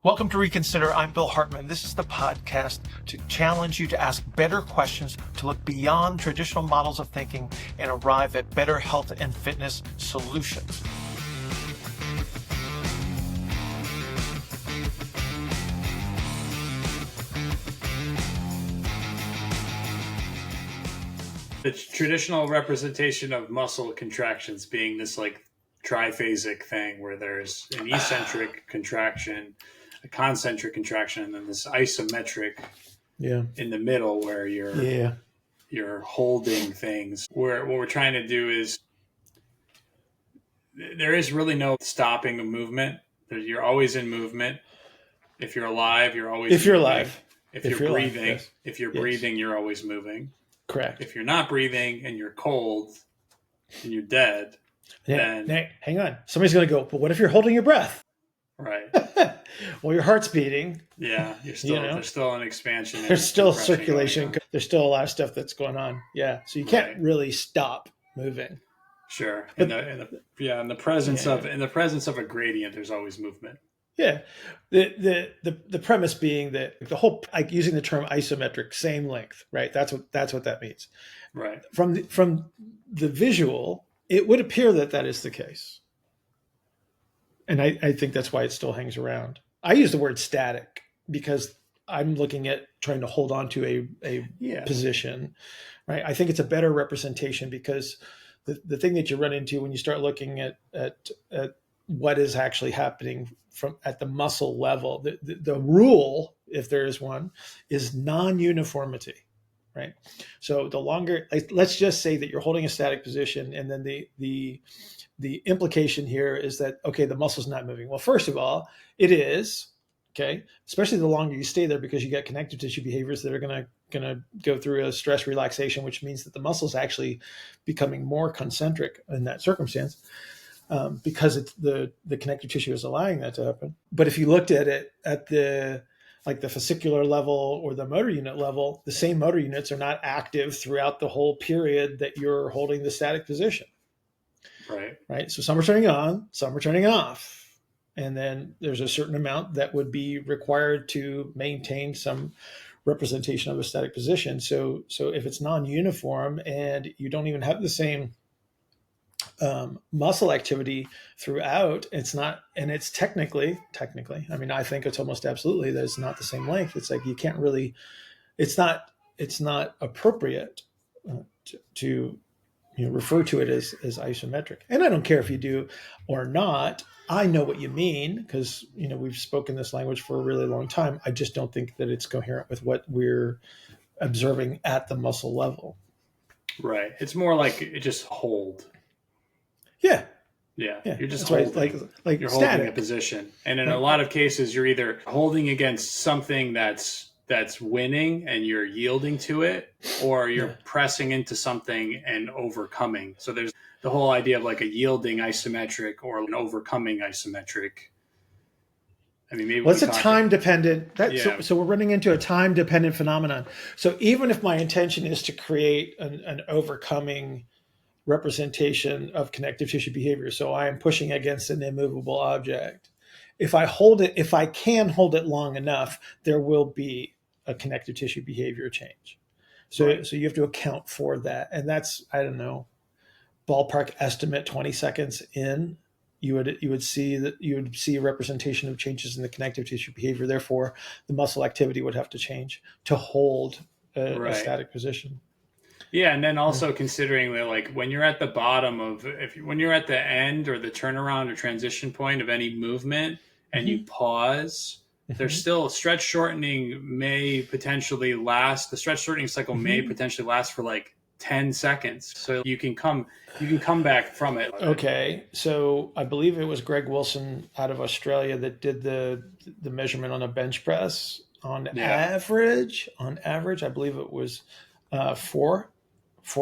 Welcome to Reconsider. I'm Bill Hartman. This is the podcast to challenge you to ask better questions, to look beyond traditional models of thinking and arrive at better health and fitness solutions. The traditional representation of muscle contractions being this like triphasic thing where there's an eccentric contraction, a concentric contraction, and then this isometric in the middle where you're holding things. Where what we're trying to do is there is really no stopping a movement. You're always in movement. If you're alive, you're always if you're moving. alive. If you're breathing, alive, yes. If you're breathing, you're always moving. Correct. If you're not breathing and you're cold and you're dead, then hang on. Somebody's going to go, but what if you're holding your breath? Right. Well, your heart's beating. Yeah, you're still there's still an expansion. There's still circulation. There's still a lot of stuff that's going on. Yeah, so you can't really stop moving. Sure. In the presence of a gradient, there's always movement. Yeah, the premise being that the whole, like using the term isometric, same length, right? That's what that means. Right. From the visual, it would appear that is the case, and I think that's why it still hangs around. I use the word static because I'm looking at trying to hold on to a position, right? I think it's a better representation because the thing that you run into when you start looking at what is actually happening at the muscle level, the rule, if there is one, is non-uniformity, right? So the longer, let's just say that you're holding a static position, and then the implication here is that, okay, the muscle's not moving. Well, first of all, it is, okay, especially the longer you stay there, because you get connective tissue behaviors that are going to go through a stress relaxation, which means that the muscle's actually becoming more concentric in that circumstance. Because it's the connective tissue is allowing that to happen. But if you looked at it at the fascicular level or the motor unit level, the same motor units are not active throughout the whole period that you're holding the static position. Right. So some are turning on, some are turning off. And then there's a certain amount that would be required to maintain some representation of a static position. So if it's non-uniform and you don't even have the same muscle activity throughout, it's not, and it's technically, I mean, I think it's almost absolutely that it's not the same length. It's like, you can't really, it's not appropriate to refer to it as isometric. And I don't care if you do or not. I know what you mean because, we've spoken this language for a really long time. I just don't think that it's coherent with what we're observing at the muscle level. Right. It's more like it just hold. Yeah. You're just holding, like you're static. holding a position, and in a lot of cases, you're either holding against something that's winning and you're yielding to it, or you're pressing into something and overcoming. So there's the whole idea of like a yielding isometric or an overcoming isometric. I mean, maybe it's a time dependent. So we're running into a time dependent phenomenon. So even if my intention is to create an overcoming representation of connective tissue behavior, so I am pushing against an immovable object, if I can hold it long enough, there will be a connective tissue behavior change. So you have to account for that, and that's, I don't know, ballpark estimate 20 seconds in, you would see a representation of changes in the connective tissue behavior. Therefore, the muscle activity would have to change to hold a static position. Yeah, and then also considering that, like, when you're at the bottom of, when you're at the end or the turnaround or transition point of any movement and you pause, there's still stretch shortening may potentially last. The stretch shortening cycle may potentially last for like 10 seconds. So you can come back from it. Okay. So I believe it was Greg Wilson out of Australia that did the measurement on a bench press. On average, I believe it was 4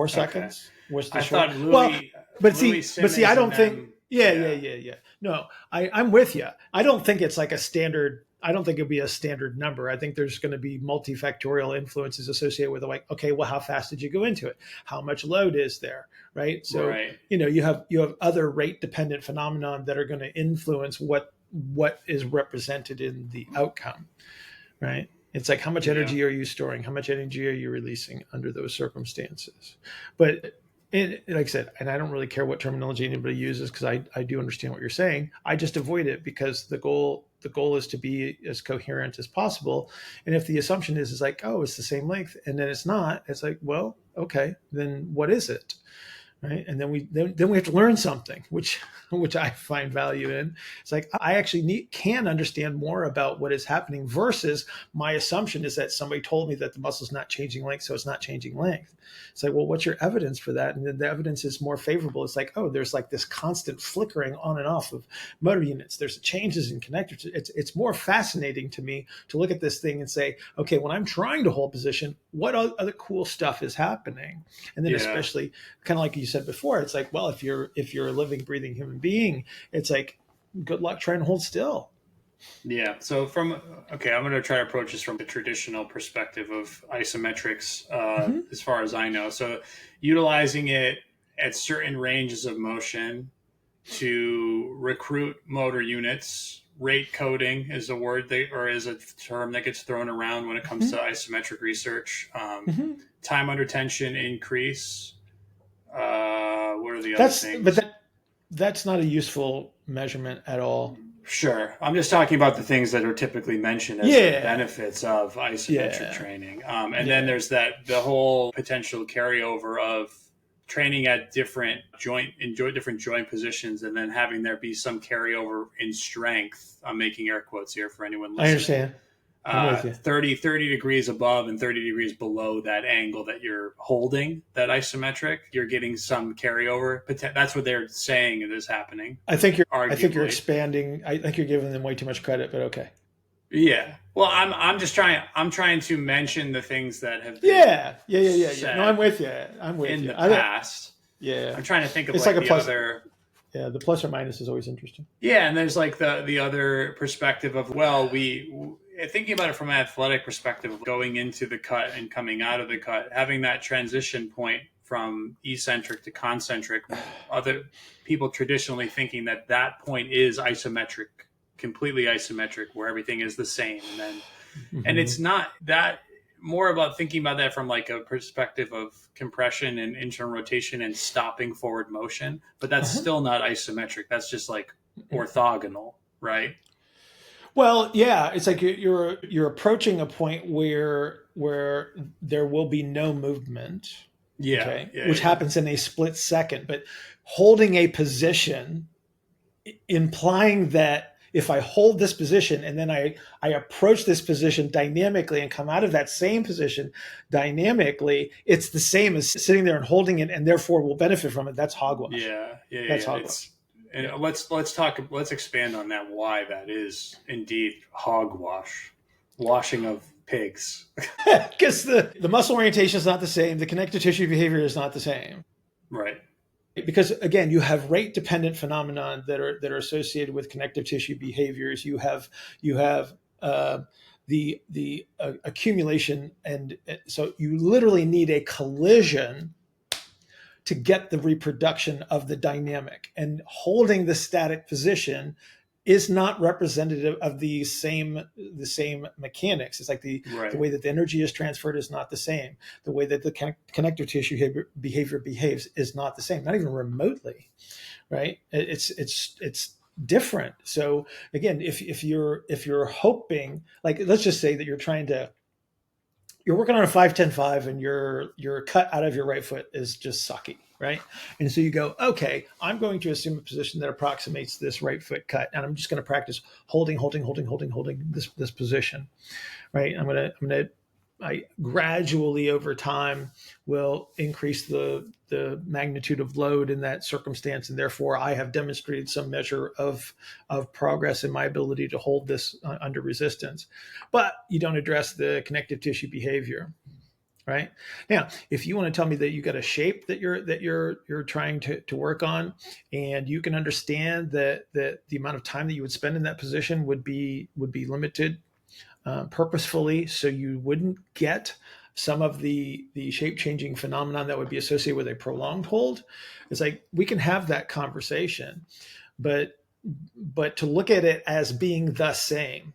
seconds was the short. Thought Louis, but see, I don't think. Yeah. No, I'm with you. I don't think it's like a standard. I don't think it'd be a standard number. I think there's going to be multifactorial influences associated with it. Like, okay, well, how fast did you go into it? How much load is there? Right. So, you have other rate dependent phenomenon that are going to influence what what is represented in the outcome, right? It's like, how much energy are you storing? How much energy are you releasing under those circumstances? But like I said, and I don't really care what terminology anybody uses, because I do understand what you're saying. I just avoid it, because the goal is to be as coherent as possible. And if the assumption is like, oh, it's the same length, and then it's not, it's like, well, okay, then what is it? Right. And then we have to learn something, which I find value in. It's like, I actually can understand more about what is happening, versus my assumption is that somebody told me that the muscle's not changing length, so it's not changing length. It's like, well, what's your evidence for that? And then the evidence is more favorable. It's like, oh, there's like this constant flickering on and off of motor units. There's changes in connectors. It's more fascinating to me to look at this thing and say, okay, when I'm trying to hold position, what other cool stuff is happening? And then especially, kind of like you said before, it's like, well, if you're a living, breathing human being, it's like, good luck trying to hold still. Yeah. So I'm going to try to approach this from the traditional perspective of isometrics, as far as I know. So utilizing it at certain ranges of motion to recruit motor units. Rate coding is a word is a term that gets thrown around when it comes to isometric research. Time under tension increase. What are the other things? But that's not a useful measurement at all. Sure. I'm just talking about the things that are typically mentioned as the benefits of isometric training. Then there's the whole potential carryover of training at different joint positions, and then having there be some carryover in strength. I'm making air quotes here for anyone listening. I understand. 30 degrees above and 30 degrees below that angle that you're holding, that isometric, you're getting some carryover. That's what they're saying is happening. I think you're expanding. I think you're giving them way too much credit, but okay. Yeah. Well, I'm trying to mention the things that have been No, I'm with you. In the past. Yeah. I'm trying to think of it's like a the plus, other. Yeah, the plus or minus is always interesting. Yeah, and there's like the other perspective of, well, thinking about it from an athletic perspective, of going into the cut and coming out of the cut, having that transition point from eccentric to concentric. Other people traditionally thinking that point is isometric, completely isometric, where everything is the same, and then and it's not that. More about thinking about that from like a perspective of compression and internal rotation and stopping forward motion, but that's still not isometric. That's just like orthogonal, right? Well, yeah, it's like you're approaching a point where there will be no movement, which happens in a split second. But holding a position, implying that if I hold this position and then I approach this position dynamically and come out of that same position dynamically, it's the same as sitting there and holding it, and therefore will benefit from it. That's hogwash. That's hogwash. Let's expand on that, why that is indeed hogwash, washing of pigs. Because the muscle orientation is not the same. The connective tissue behavior is not the same. Right. Because again, you have rate dependent phenomenon that are associated with connective tissue behaviors. You have the accumulation, and so you literally need a collision to get the reproduction of the dynamic. And holding the static position is not representative of the same mechanics. It's like the way that the energy is transferred is not the same. The way that the connective tissue behavior behaves is not the same, not even remotely, right? It's different. So again, if you're hoping, like, let's just say that you're working on a 5-10-5 and your cut out of your right foot is just sucky, right? And so you go, okay, I'm going to assume a position that approximates this right foot cut, and I'm just going to practice holding this position, right? I gradually over time will increase the magnitude of load in that circumstance, and therefore I have demonstrated some measure of progress in my ability to hold this under resistance. But you don't address the connective tissue behavior, right? Now, if you want to tell me that you got a shape that you're trying to work on, and you can understand that the amount of time that you would spend in that position would be limited purposefully, so you wouldn't get some of the shape-changing phenomenon that would be associated with a prolonged hold. It's like, we can have that conversation, but but to look at it as being the same,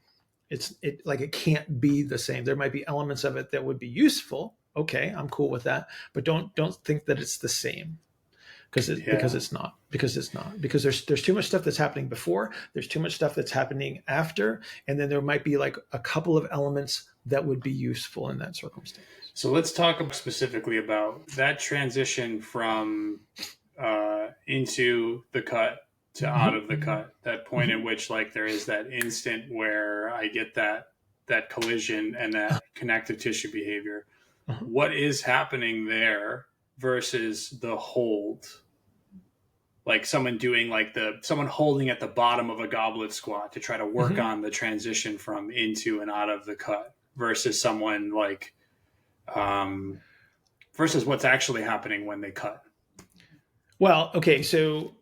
it can't be the same. There might be elements of it that would be useful. Okay, I'm cool with that, but don't think that it's the same, because it's not, because there's too much stuff that's happening before, there's too much stuff that's happening after, and then there might be like a couple of elements that would be useful in that circumstance. So let's talk specifically about that transition from into the cut to out of the cut, that point at which like there is that instant where I get that collision and that connective tissue behavior. What is happening there versus the hold? Like someone doing like someone holding at the bottom of a goblet squat to try to work on the transition from into and out of the cut versus someone like versus what's actually happening when they cut. Well, okay, so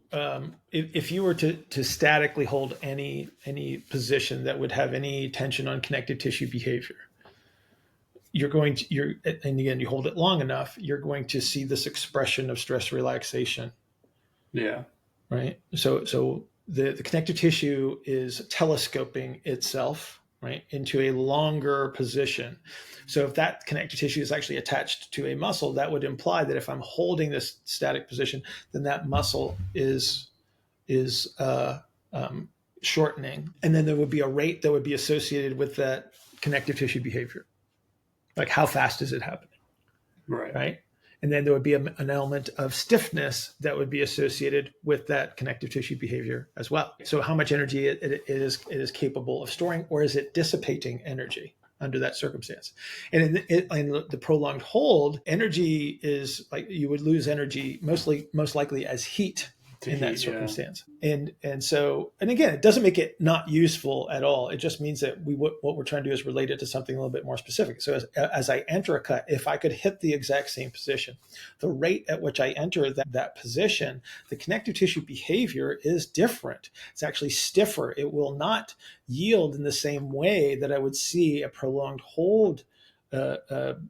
if you were to statically hold any position that would have any tension on connective tissue behavior, and again, you hold it long enough, you're going to see this expression of stress relaxation. Yeah. Right. So the connective tissue is telescoping itself, right, into a longer position. So if that connective tissue is actually attached to a muscle, that would imply that if I'm holding this static position, then that muscle is shortening, and then there would be a rate that would be associated with that connective tissue behavior. Like how fast is it happening? Right. And then there would be an element of stiffness that would be associated with that connective tissue behavior as well. So how much energy it is capable of storing, or is it dissipating energy under that circumstance? And in the prolonged hold, energy is like you would lose energy most likely as heat in that circumstance. Yeah. And again, it doesn't make it not useful at all. It just means that what we're trying to do is relate it to something a little bit more specific. So as I enter a cut, if I could hit the exact same position, the rate at which I enter that position, the connective tissue behavior is different. It's actually stiffer. It will not yield in the same way that I would see a prolonged hold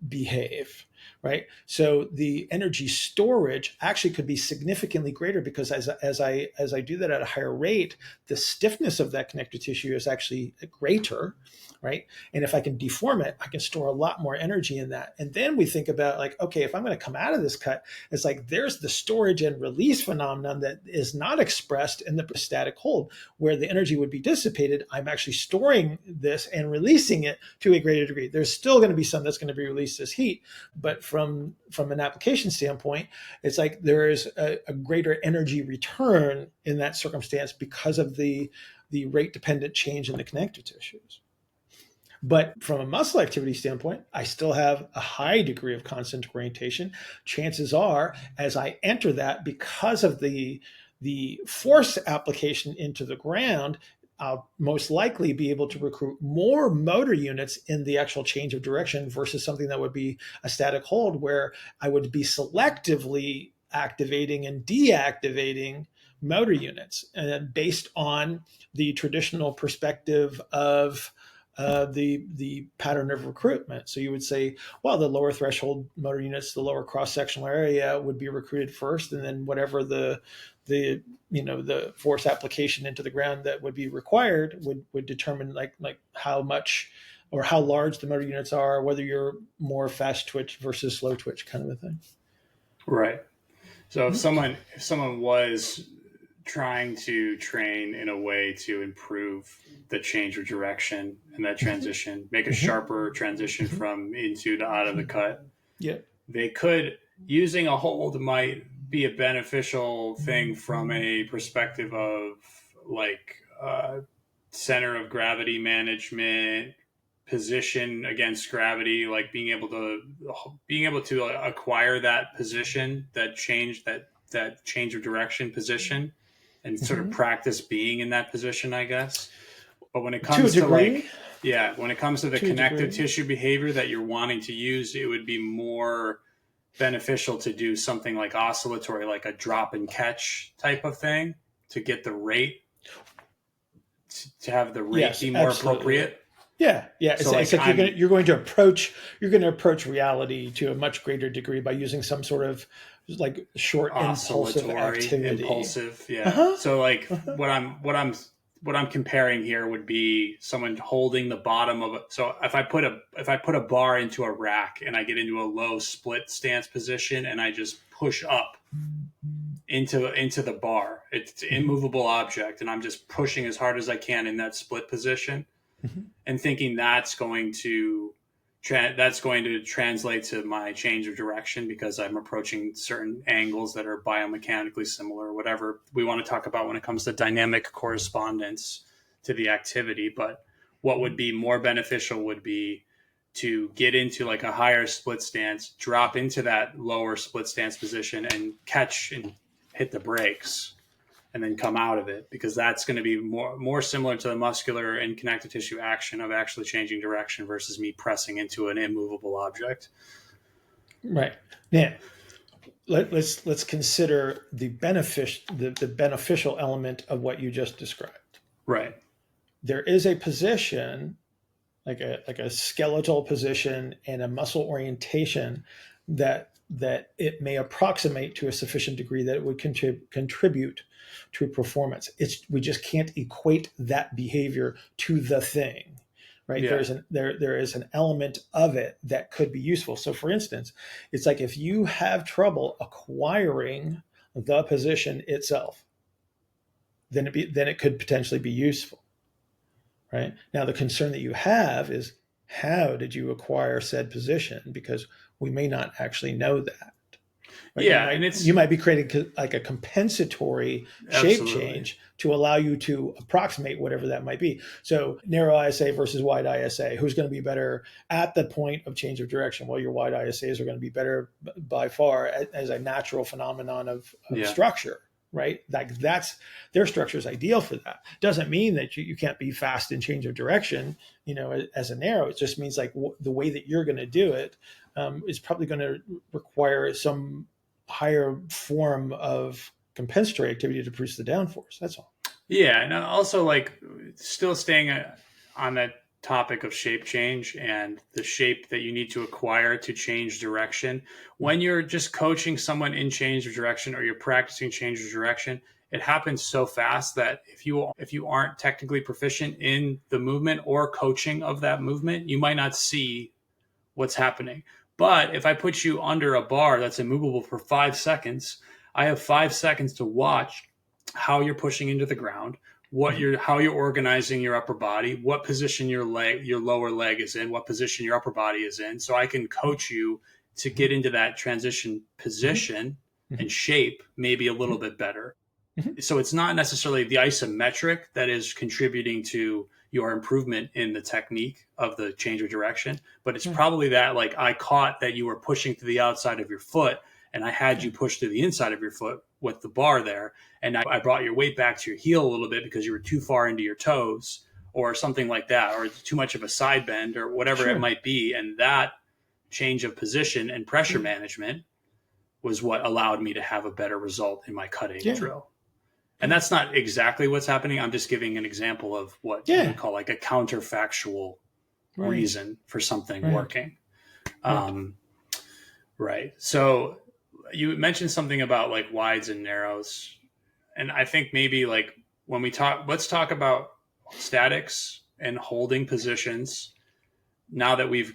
behave. Right. So the energy storage actually could be significantly greater, because as I do that at a higher rate, the stiffness of that connective tissue is actually greater. Right. And if I can deform it, I can store a lot more energy in that. And then we think about like, okay, if I'm going to come out of this cut, it's like there's the storage and release phenomenon that is not expressed in the static hold, where the energy would be dissipated. I'm actually storing this and releasing it to a greater degree. There's still going to be some that's going to be released as heat, but from an application standpoint, it's like there is a greater energy return in that circumstance because of the rate dependent change in the connective tissues. But from a muscle activity standpoint, I still have a high degree of concentric orientation. Chances are, as I enter that, because of the force application into the ground, I'll most likely be able to recruit more motor units in the actual change of direction versus something that would be a static hold, where I would be selectively activating and deactivating motor units based on the traditional perspective of the pattern of recruitment. So you would say, well, the lower threshold motor units, the lower cross-sectional area would be recruited first, and then whatever the force application into the ground that would be required would determine like how much or how large the motor units are, whether you're more fast twitch versus slow twitch kind of a thing. Right. So if someone was trying to train in a way to improve the change of direction and that transition, make a sharper transition from into to out of the cut, they could, using a hold might be a beneficial thing from a perspective of like center of gravity management, position against gravity, like being able to acquire that position, that change of direction position, and sort of practice being in that position, I guess. But when it comes to when it comes to the connective tissue behavior that you're wanting to use, it would be more beneficial to do something like oscillatory, like a drop and catch type of thing, to get the rate, to have the rate be more appropriate. Yeah. So like It's like you're going to approach reality to a much greater degree by using some sort of like short impulsive oscillatory, activity. impulsive. Uh Yeah. huh. So like Uh-huh. what I'm comparing here would be someone holding the bottom of it. So if I put a bar into a rack and I get into a low split stance position and I just push up into the bar, it's an Mm-hmm. immovable object, and I'm just pushing as hard as I can in that split position Mm-hmm. and thinking that's going to translate to my change of direction because I'm approaching certain angles that are biomechanically similar, whatever we want to talk about when it comes to dynamic correspondence to the activity. But what would be more beneficial would be to get into like a higher split stance, drop into that lower split stance position and catch and hit the brakes and then come out of it, because that's going to be more similar to the muscular and connective tissue action of actually changing direction versus me pressing into an immovable object. Right. Now, let's consider the beneficial element of what you just described. Right. There is a position like a skeletal position and a muscle orientation that it may approximate to a sufficient degree that it would contribute to performance. We just can't equate that behavior to the thing, right? Yeah. There is an element of it that could be useful. So, for instance, it's like if you have trouble acquiring the position itself, then it could potentially be useful. Right now, the concern that you have is how did you acquire said position? Because we may not actually know that. Right? Yeah. And You might be creating like a compensatory shape absolutely. change to allow you to approximate whatever that might be. So narrow ISA versus wide ISA, who's going to be better at the point of change of direction? Well, your wide ISAs are going to be better by far as a natural phenomenon of Yeah. structure. Right, like that's their structure is ideal for that. Doesn't mean that you can't be fast in change of direction, as a narrow. It just means like the way that you're going to do it is probably going to require some higher form of compensatory activity to produce the downforce. That's all. Yeah. And also, like, still staying on that topic of shape change and the shape that you need to acquire to change direction. When you're just coaching someone in change of direction or you're practicing change of direction, it happens so fast that if you aren't technically proficient in the movement or coaching of that movement, you might not see what's happening. But if I put you under a bar that's immovable for 5 seconds, I have 5 seconds to watch how you're pushing into the ground, how you're organizing your upper body, what position your lower leg is in, what position your upper body is in. So I can coach you to get into that transition position and shape maybe a little bit better. So it's not necessarily the isometric that is contributing to your improvement in the technique of the change of direction, but it's probably that, like, I caught that you were pushing to the outside of your foot and I had you push to the inside of your foot with the bar there, and I brought your weight back to your heel a little bit because you were too far into your toes or something like that, or too much of a side bend or whatever it might be. And that change of position and pressure management was what allowed me to have a better result in my cutting drill. And that's not exactly what's happening. I'm just giving an example of what you would call like a counterfactual reason for something working. Right. So you mentioned something about like wides and narrows. And I think maybe like when let's talk about statics and holding positions. Now that we've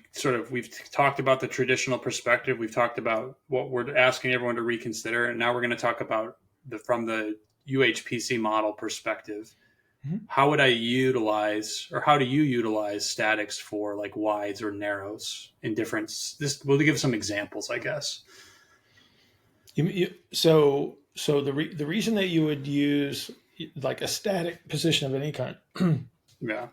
talked about the traditional perspective, we've talked about what we're asking everyone to reconsider, and now we're going to talk about from the UHPC model perspective. How would I utilize, or how do you utilize statics for like wides or narrows in different? We'll give some examples, I guess. So the reason that you would use like a static position of any kind Yeah.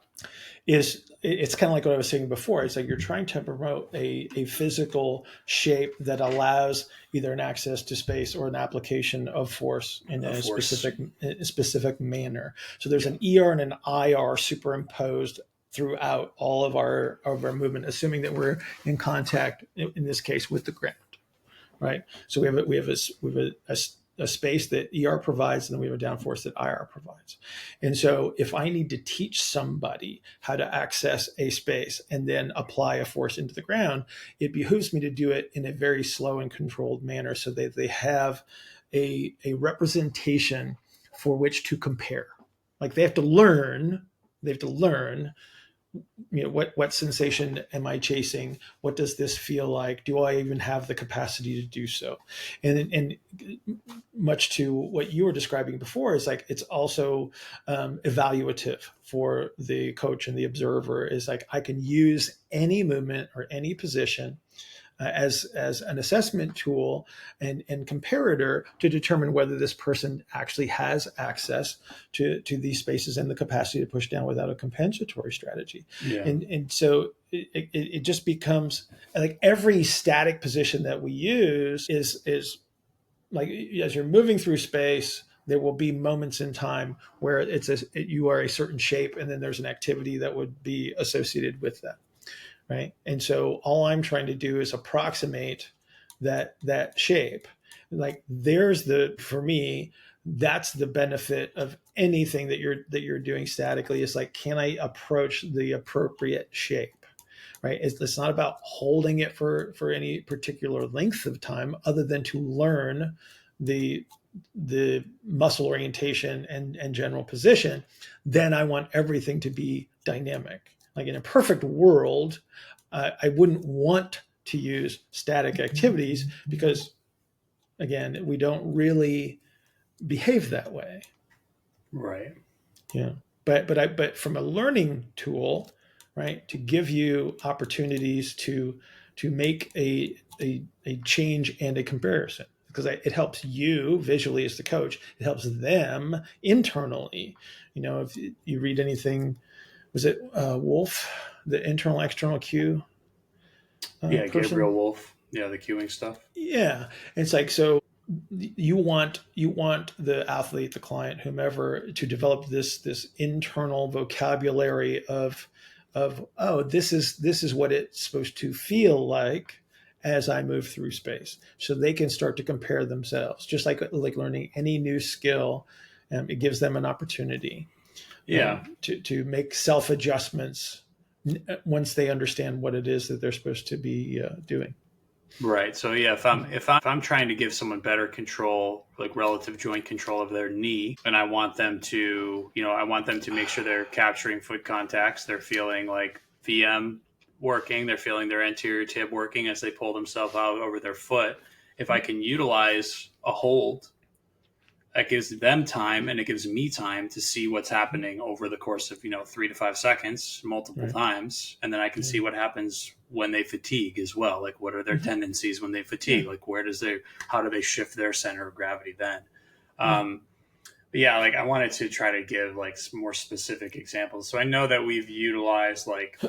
is it's kind of like what I was saying before. It's like you're trying to promote a physical shape that allows either an access to space or an application of force in a specific manner. So there's an ER and an IR superimposed throughout all of our movement, assuming that we're in contact in this case with the ground. Right. So we have a space that ER provides, and then we have a downforce that IR provides. And so if I need to teach somebody how to access a space and then apply a force into the ground, it behooves me to do it in a very slow and controlled manner so that they have a representation for which to compare. Like they have to learn, what sensation am I chasing? What does this feel like? Do I even have the capacity to do so? And much to what you were describing before, is like it's also evaluative for the coach and the observer. Is like I can use any movement or any position as an assessment tool and comparator to determine whether this person actually has access to these spaces and the capacity to push down without a compensatory strategy. Yeah. And so it just becomes like every static position that we use is like, as you're moving through space, there will be moments in time where you are a certain shape, and then there's an activity that would be associated with that. Right. And so all I'm trying to do is approximate that shape. Like for me, that's the benefit of anything that you're doing statically, is like, can I approach the appropriate shape? Right. It's not about holding it for any particular length of time other than to learn the muscle orientation and general position. Then I want everything to be dynamic. Like in a perfect world, I wouldn't want to use static activities because, again, we don't really behave that way. Right. Yeah. But from a learning tool, right, to give you opportunities to make a change and a comparison, because it helps you visually as the coach. It helps them internally. If you read anything, was it Wolf, the internal external cue Yeah, person? Gabriel Wolf. Yeah, the cueing stuff. Yeah, it's like, so you want the athlete, the client, whomever, to develop this internal vocabulary of oh, this is what it's supposed to feel like as I move through space, so they can start to compare themselves, just like learning any new skill. It gives them an opportunity Yeah. to make self adjustments once they understand what it is that they're supposed to be doing. Right. So yeah, if I'm trying to give someone better control, like relative joint control of their knee, and I want them to, make sure they're capturing foot contacts, they're feeling like VM working, they're feeling their anterior tib working as they pull themselves out over their foot. If I can utilize a hold, that gives them time and it gives me time to see what's happening over the course of 3 to 5 seconds multiple times, and then I can see what happens when they fatigue as well. Like, what are their tendencies when they fatigue? Like, how do they shift their center of gravity then? But yeah, like I wanted to try to give like some more specific examples. So I know that we've utilized like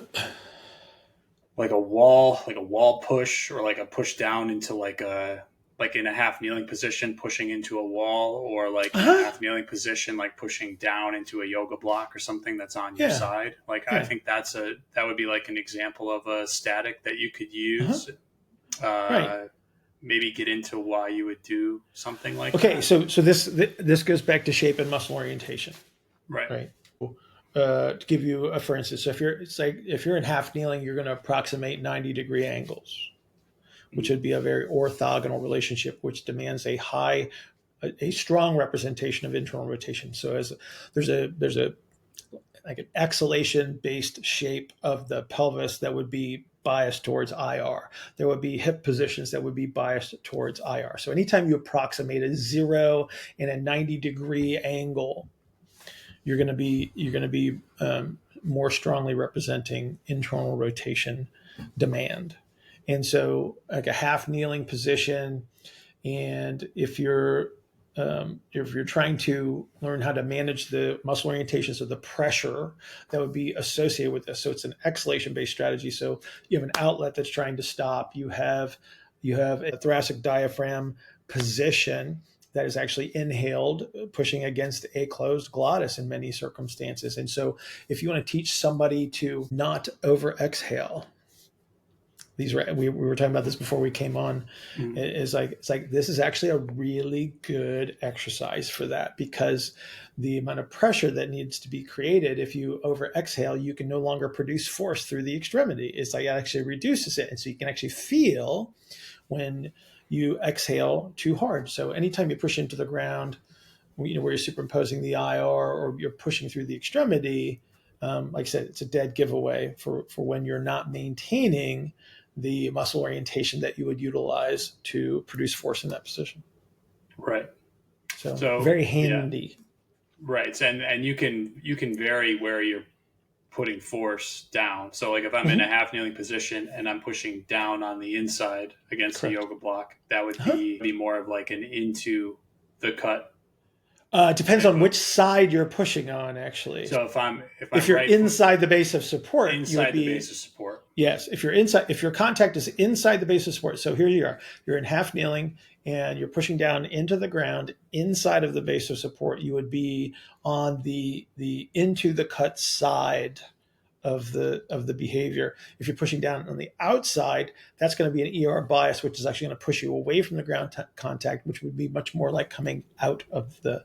a wall push, or like a push down into like in a half kneeling position, pushing into a wall, or like in a half kneeling position, like pushing down into a yoga block or something that's on your side. Like, I think that would be like an example of a static that you could use. Right. Maybe get into why you would do something like that. Okay, so this goes back to shape and muscle orientation. Right. To give you a for instance, so if you're in half kneeling, you're going to approximate 90-degree angles, which would be a very orthogonal relationship, which demands a strong representation of internal rotation. So as there's a like an exhalation based shape of the pelvis that would be biased towards IR. There would be hip positions that would be biased towards IR. So anytime you approximate a 0 and a 90-degree angle, you're going to be more strongly representing internal rotation demand. And so, like a half kneeling position, and if you're trying to learn how to manage the muscle orientations of the pressure that would be associated with this, so it's an exhalation-based strategy. So you have an outlet that's trying to stop. You have a thoracic diaphragm position that is actually inhaled, pushing against a closed glottis in many circumstances. And so if you want to teach somebody to not over exhale, we were talking about this before we came on. It's like this is actually a really good exercise for that, because the amount of pressure that needs to be created, if you over exhale, you can no longer produce force through the extremity. It's like it actually reduces it. And so you can actually feel when you exhale too hard. So anytime you push into the ground, where you're superimposing the IR or you're pushing through the extremity, like I said, it's a dead giveaway for when you're not maintaining the muscle orientation that you would utilize to produce force in that position. Right. So very handy. Yeah. Right. And you can vary where you're putting force down. So like if I'm in a half kneeling position and I'm pushing down on the inside against the yoga block, that would be more of like an into the cut. Depends on which side you're pushing on, actually. So if you're inside the base of support, inside the base of support. Yes, if your contact is inside the base of support. So here you are, you're in half kneeling and you're pushing down into the ground inside of the base of support. You would be on the into the cut side of the behavior. If you're pushing down on the outside, that's going to be an ER bias, which is actually going to push you away from the ground contact, which would be much more like coming out of the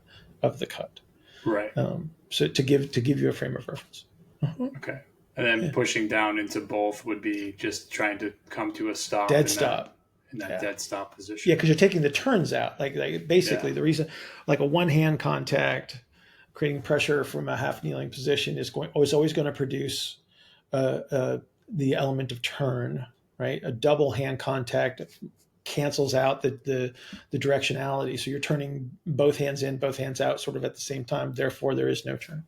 cut. Right. So to give you a frame of reference. Okay. And then pushing down into both would be just trying to come to a stop. Dead stop. In that dead stop position. Yeah, because you're taking the turns out. Like basically the reason, like a one hand contact, creating pressure from a half kneeling position is always going to produce the element of turn, right? A double hand contact cancels out the directionality. So you're turning both hands in, both hands out sort of at the same time. Therefore, there is no turn.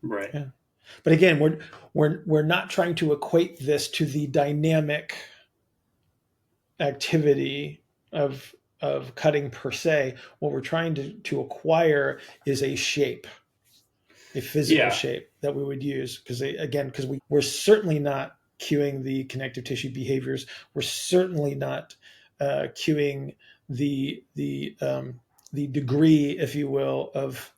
Right. Yeah. But again, we're not trying to equate this to the dynamic activity of cutting per se. What we're trying to acquire is a shape, a physical shape that we would use. Because we're certainly not cueing the connective tissue behaviors. We're certainly not cueing the degree, if you will, of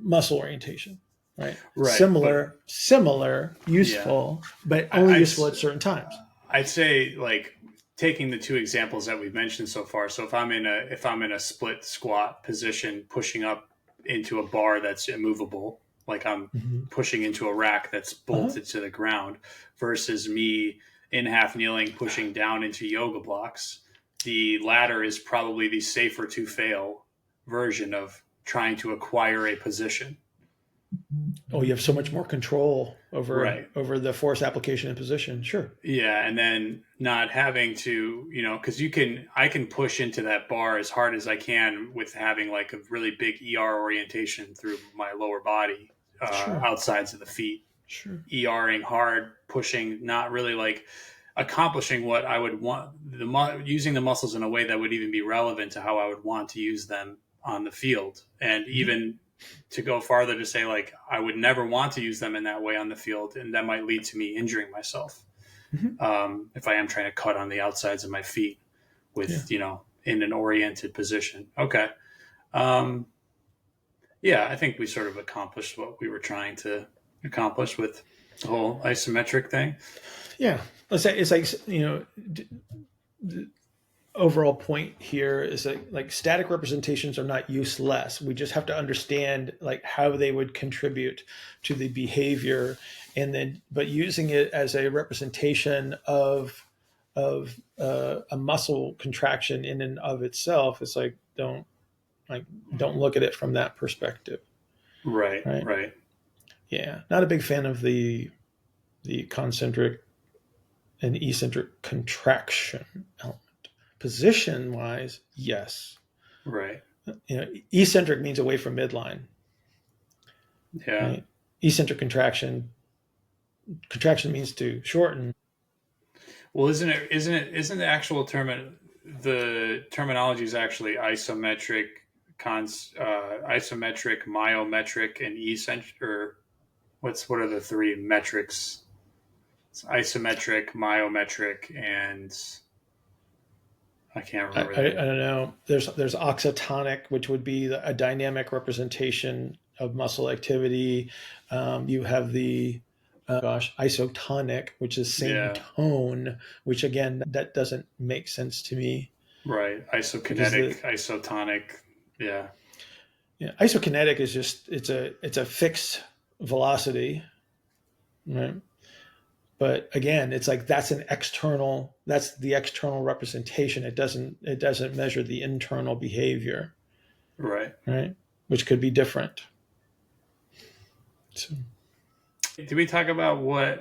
muscle orientation. Right. Similar, useful, but only useful at certain times. I'd say, like, taking the two examples that we've mentioned so far. So if I'm in a split squat position, pushing up into a bar that's immovable, like I'm pushing into a rack that's bolted to the ground, versus me in half kneeling pushing down into yoga blocks, the latter is probably the safer to fail version of trying to acquire a position. Oh, you have so much more control over the force application and position. Sure. Yeah. And then not having to, because I can push into that bar as hard as I can with having like a really big ER orientation through my lower body, outsides of the feet. Sure. ERing hard, pushing, not really like accomplishing what I would want, using the muscles in a way that would even be relevant to how I would want to use them on the field. And even to go farther to say, like, I would never want to use them in that way on the field, and that might lead to me injuring myself if I am trying to cut on the outsides of my feet with in an oriented position. Okay. I think we sort of accomplished what we were trying to accomplish with the whole isometric thing. Yeah, let's say it's like the overall point here is that, like, static representations are not useless. We just have to understand like how they would contribute to the behavior, and then but using it as a representation of a muscle contraction in and of itself, it's like don't look at it from that perspective. Right. Yeah, not a big fan of the concentric and eccentric contraction element. Position wise, yes. Right. Eccentric means away from midline. Yeah. Right? Eccentric contraction means to shorten. Well, isn't the actual the terminology is actually isometric, isometric, myometric, and eccentric, or what are the three metrics? It's isometric, myometric, and I can't remember. I don't know. There's oxytonic, which would be a dynamic representation of muscle activity. You have the isotonic, which is same Yeah. tone, which again, that doesn't make sense to me. Right. Because Isokinetic, isotonic. Yeah. isokinetic is just, it's a fixed velocity, right? But again, it's like that's the external representation. It doesn't measure the internal behavior, Right. right? Which could be different. So, Did we talk about well,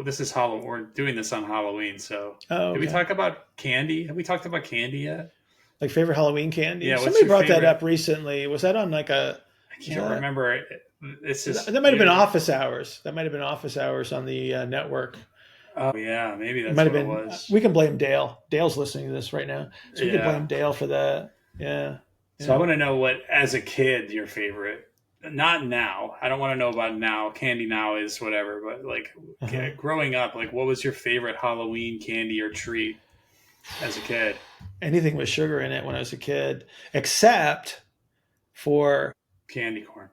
this is Halloween. We're doing this on Halloween. So oh, did we okay. talk about candy? Have we talked about candy yet? Like favorite Halloween candy. Yeah. What's Somebody your brought that favorite? up recently. Was that on like a? I Was can't that? remember. It's just That might have been office hours. That might have been office hours on the network. Oh yeah, maybe It that's might have what it been. was. We can blame Dale. Dale's listening to this right now, so we could Yeah. blame Dale for that. Yeah. So I Yeah. want to know what, as a kid, your favorite. Not now. I don't want to know about now. Candy now is whatever. But like Uh-huh. growing up, like what was your favorite Halloween candy or treat as a kid? Anything with sugar in it when I was a kid, except for Candy corn.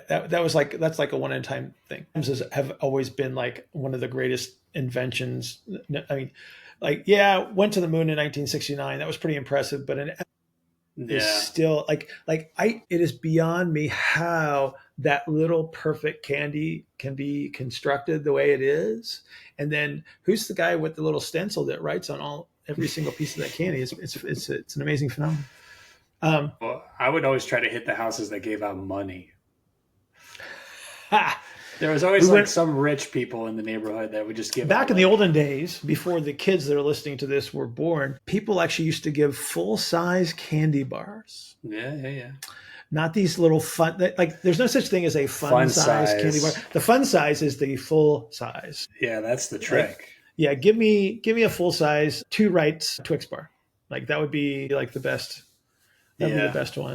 that's like a one in time thing. Have always been like one of the greatest inventions. I mean, like yeah, went to the moon in 1969. That was pretty impressive, but it is Yeah. still it is beyond me how that little perfect candy can be constructed the way it is. And then who's the guy with the little stencil that writes on every single piece of that candy? It's an amazing phenomenon. Well, I would always try to hit the houses that gave out money. Ha! There was always We like went some rich people in the neighborhood that would just give back out in the like, olden days, before the kids that are listening to this were born. People actually used to give full size candy bars. yeah. Not these little fun, like there's no such thing as a fun size candy bar. The fun size is the full size. Yeah, that's the trick. Like, yeah, give me a full size 2 Wrights Twix bar. Like that would be like the best. That'd be the best one.